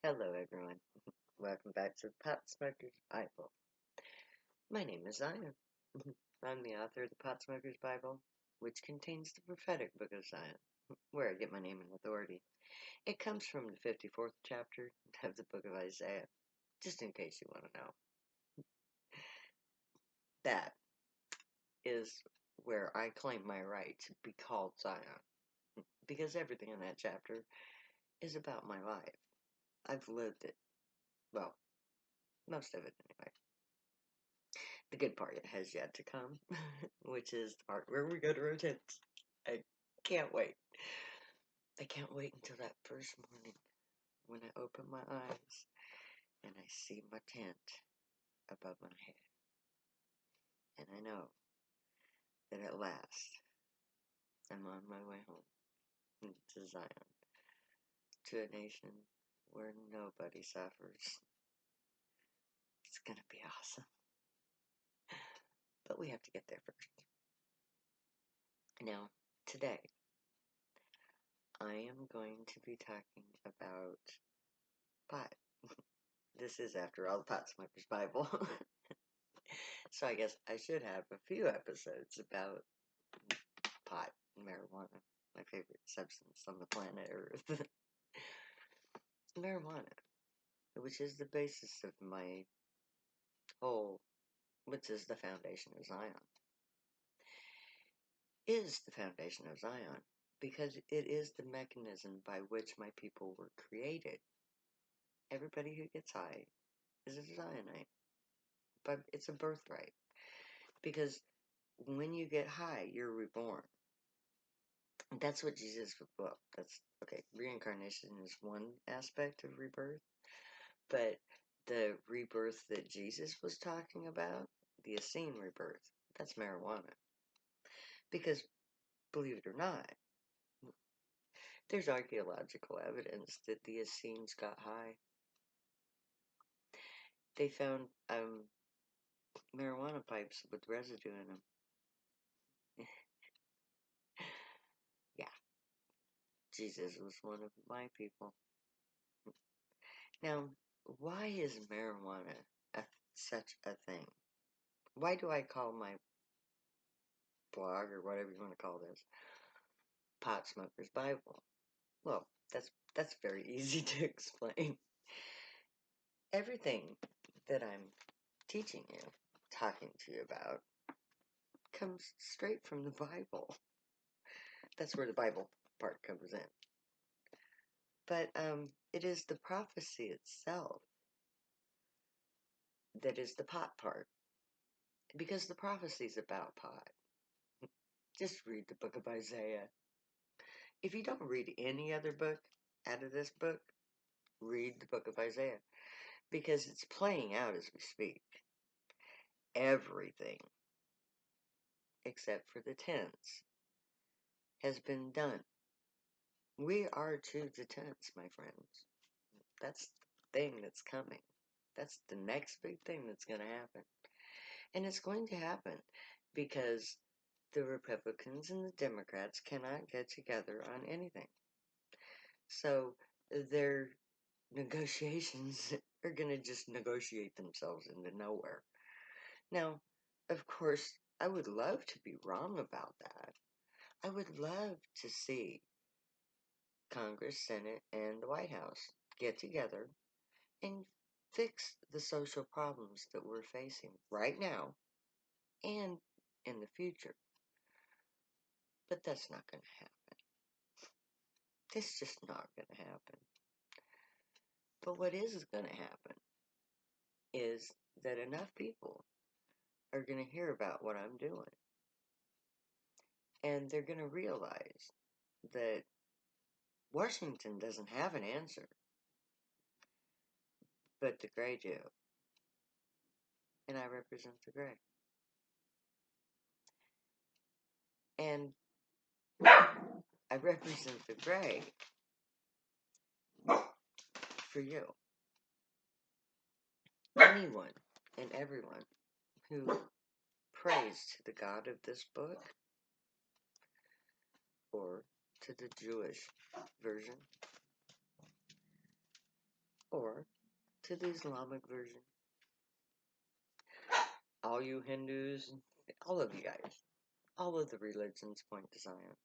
Hello, everyone. Welcome back to the Pot Smoker's Bible. My name is Zion. I'm the author of the Pot Smoker's Bible, which contains the prophetic book of Zion, where I get my name and authority. It comes from the 54th chapter of the book of Isaiah, just in case you want to know. That is where I claim my right to be called Zion, because everything in that chapter is about my life. I've lived it. Well, most of it anyway. The good part has yet to come, which is the part where we go to our tents. I can't wait. I can't wait until that first morning when I open my eyes and I see my tent above my head. And I know that at last I'm on my way home to Zion, to a nation where nobody suffers. It's gonna be awesome. But we have to get there first. Now, today, I am going to be talking about pot. This is, after all, the Pot Smoker's Bible. So I guess I should have a few episodes about pot and marijuana, my favorite substance on the planet Earth. Marijuana, which is the basis of my whole, which is the foundation of Zion, is the foundation of Zion because it is the mechanism by which my people were created. Everybody who gets high is a Zionite, but it's a birthright because when you get high, you're reborn. That's what Jesus, well, that's, okay, reincarnation is one aspect of rebirth, but the rebirth that Jesus was talking about, the Essene rebirth, that's marijuana. Because, believe it or not, there's archaeological evidence that the Essenes got high. They found marijuana pipes with residue in them. Yeah, Jesus was one of my people. Now, why is marijuana such a thing? Why do I call my blog, or whatever you want to call this, Pot Smoker's Bible? Well, that's very easy to explain. Everything that I'm teaching you, talking to you about, comes straight from the Bible. That's where the Bible part comes in. But it is the prophecy itself that is the pot part. Because the prophecy is about pot. Just read the book of Isaiah. If you don't read any other book out of this book, read the book of Isaiah. Because it's playing out as we speak. Everything, except for the tense, has been done. We are to the tense, my friends. That's the thing that's coming. That's the next big thing that's going to happen. And it's going to happen because the Republicans and the Democrats cannot get together on anything. So their negotiations are going to just negotiate themselves into nowhere. Now, of course, I would love to be wrong about that. I would love to see Congress, Senate, and the White House get together and fix the social problems that we're facing right now and in the future. But that's not going to happen. It's just not going to happen. But what is going to happen is that enough people are going to hear about what I'm doing. And they're going to realize that Washington doesn't have an answer, but the gray do. And I represent the gray. And I represent the gray for you. Anyone and everyone who prays to the God of this book, or to the Jewish version, or to the Islamic version. All you Hindus, all of you guys, all of the religions point to Zion.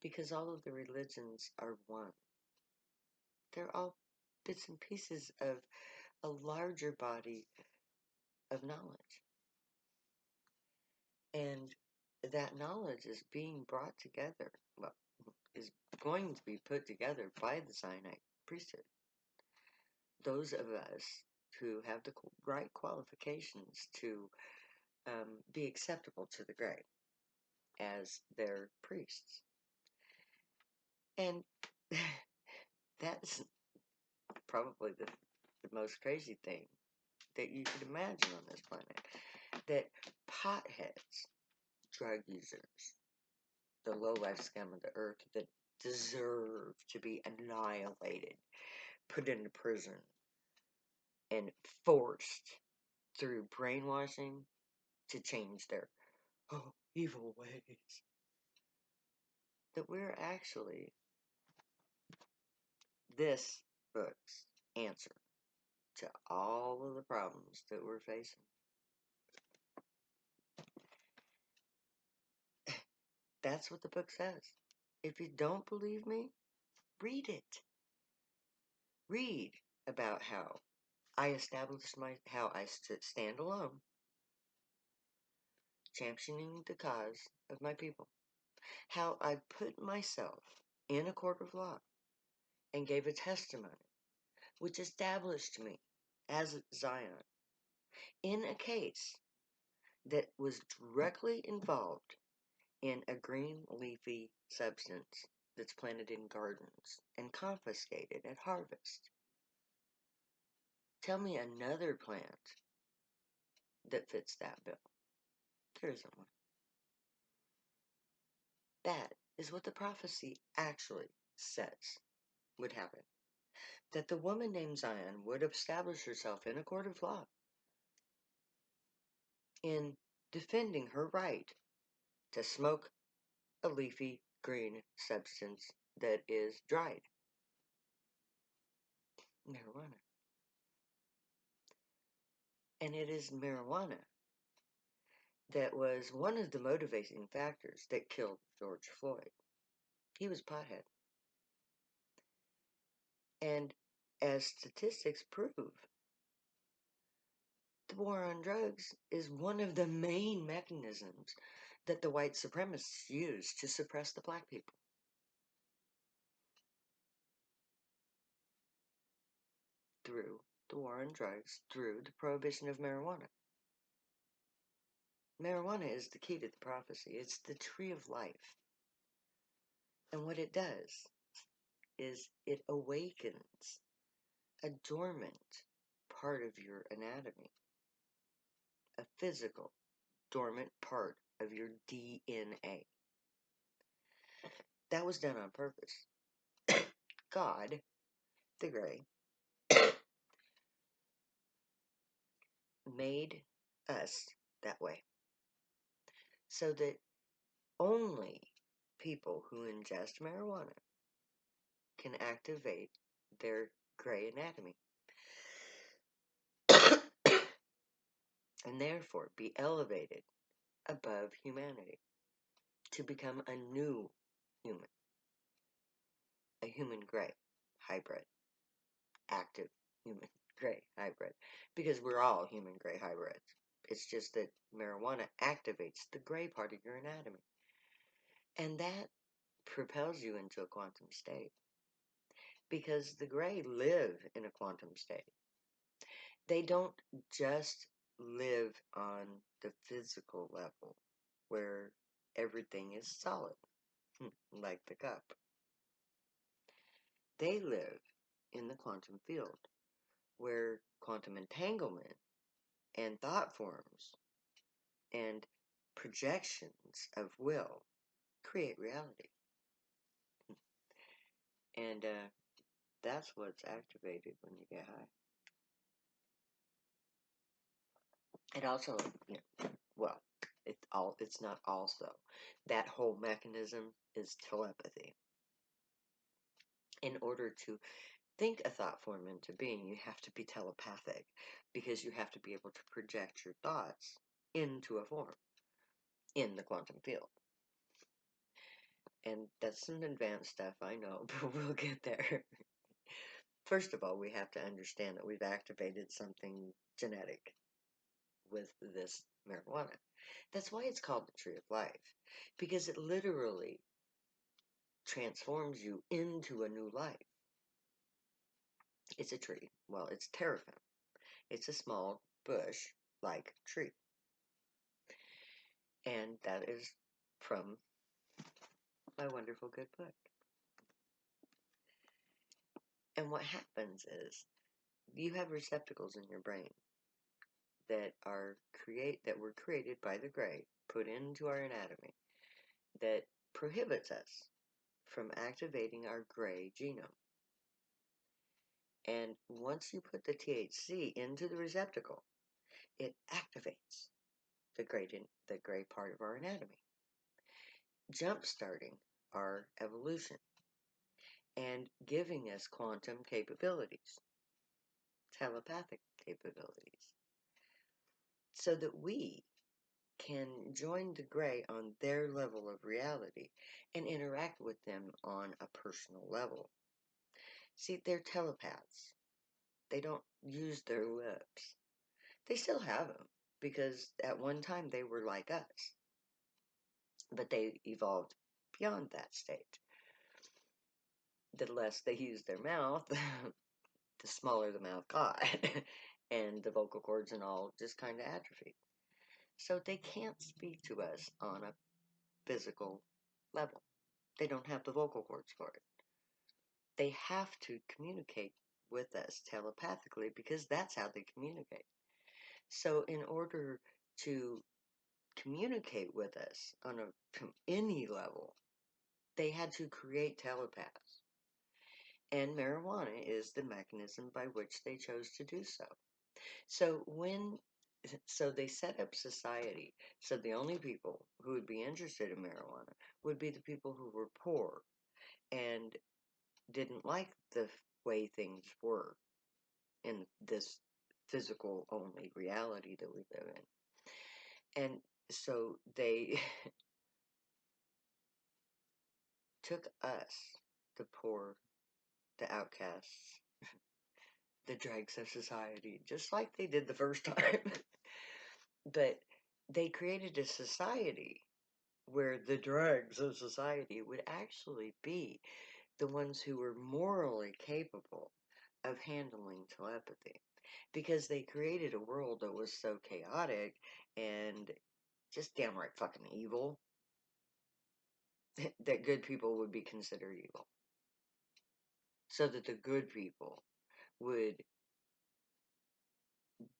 Because all of the religions are one. They're all bits and pieces of a larger body of knowledge. And that knowledge is being brought together, well, is going to be put together by the Zionite priesthood. Those of us who have the right qualifications to be acceptable to the Grey as their priests. And that's probably the most crazy thing that you could imagine on this planet. That potheads, drug users, the low-life scum of the earth that deserve to be annihilated, put into prison, and forced through brainwashing to change their evil ways. That we're actually this book's answer to all of the problems that we're facing. That's what the book says. If you don't believe me, read it. Read about how I established how I stand alone, championing the cause of my people. How I put myself in a court of law and gave a testimony which established me as Zion in a case that was directly involved in a green leafy substance that's planted in gardens and confiscated at harvest. Tell me another plant that fits that bill. There isn't one. That is what the prophecy actually says would happen. That the woman named Zion would establish herself in a court of law in defending her right to smoke a leafy green substance that is dried. Marijuana. And it is marijuana that was one of the motivating factors that killed George Floyd. He was pothead. And as statistics prove, the war on drugs is one of the main mechanisms that the white supremacists use to suppress the black people. Through the war on drugs, through the prohibition of marijuana. Marijuana is the key to the prophecy. It's the tree of life. And what it does is it awakens a dormant part of your anatomy, a physical dormant part of your DNA. That was done on purpose. God, the Grey, made us that way so that only people who ingest marijuana can activate their gray anatomy and therefore be elevated above humanity to become a new human, a human gray hybrid, active human gray hybrid, because we're all human gray hybrids. It's just that marijuana activates the gray part of your anatomy, and that propels you into a quantum state, because the gray live in a quantum state. They don't just live on the physical level where everything is solid, like the cup. They live in the quantum field where quantum entanglement and thought forms and projections of will create reality. And that's what's activated when you get high. It also, well, it's not also. That whole mechanism is telepathy. In order to think a thought form into being, you have to be telepathic because you have to be able to project your thoughts into a form in the quantum field. And that's some advanced stuff, I know, but we'll get there. First of all, we have to understand that we've activated something genetic with this marijuana. That's why it's called the tree of life, because it literally transforms you into a new life. It's a tree. Well, it's terrapin. It's a small bush-like tree. And that is from my wonderful good book. And what happens is you have receptacles in your brain that were created by the gray, put into our anatomy, that prohibits us from activating our gray genome. And once you put the THC into the receptacle, it activates the gray part of our anatomy, jump-starting our evolution and giving us quantum capabilities, telepathic capabilities, so that we can join the gray on their level of reality and interact with them on a personal level. See, they're telepaths. They don't use their lips. They still have them because at one time they were like us, but they evolved beyond that state. The less they used their mouth, the smaller the mouth got, and the vocal cords and all just kind of atrophied. So they can't speak to us on a physical level. They don't have the vocal cords for it. They have to communicate with us telepathically because that's how they communicate. So in order to communicate with us on from any level, they had to create telepaths. And marijuana is the mechanism by which they chose to do so. So they set up society. So the only people who would be interested in marijuana would be the people who were poor and didn't like the way things were in this physical only reality that we live in. And so they took us, the poor, the outcasts, the dregs of society, just like they did the first time. But they created a society where the dregs of society would actually be the ones who were morally capable of handling telepathy. Because they created a world that was so chaotic and just downright fucking evil that good people would be considered evil. So that the good people would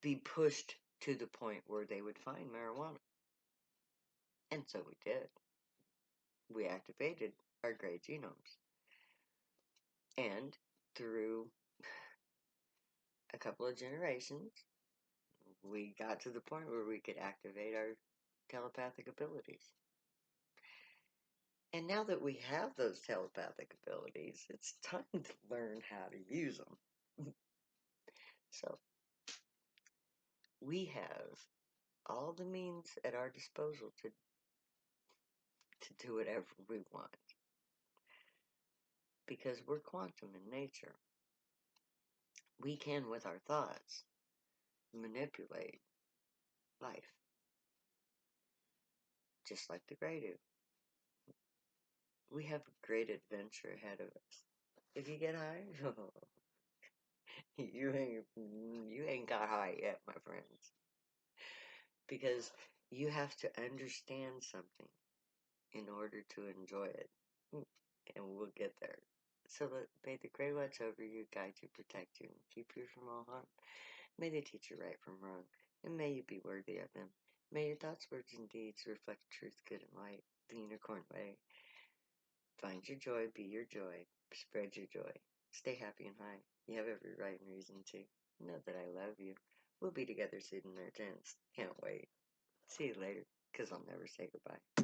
be pushed to the point where they would find marijuana. And so we did. We activated our gray genomes. And through a couple of generations, we got to the point where we could activate our telepathic abilities. And now that we have those telepathic abilities, it's time to learn how to use them. So, we have all the means at our disposal to do whatever we want. Because we're quantum in nature. We can, with our thoughts, manipulate life. Just like the Grey do. We have a great adventure ahead of us. If you get high, you ain't got high yet, my friends. Because you have to understand something in order to enjoy it. And we'll get there. So may the Grey watch over you, guide you, protect you, and keep you from all harm. May they teach you right from wrong, and may you be worthy of them. May your thoughts, words, and deeds reflect truth, good, and light, the unicorn way. Find your joy, be your joy, spread your joy. Stay happy and high. You have every right and reason to. Know that I love you. We'll be together soon in our tents. Can't wait. See you later, 'cause I'll never say goodbye.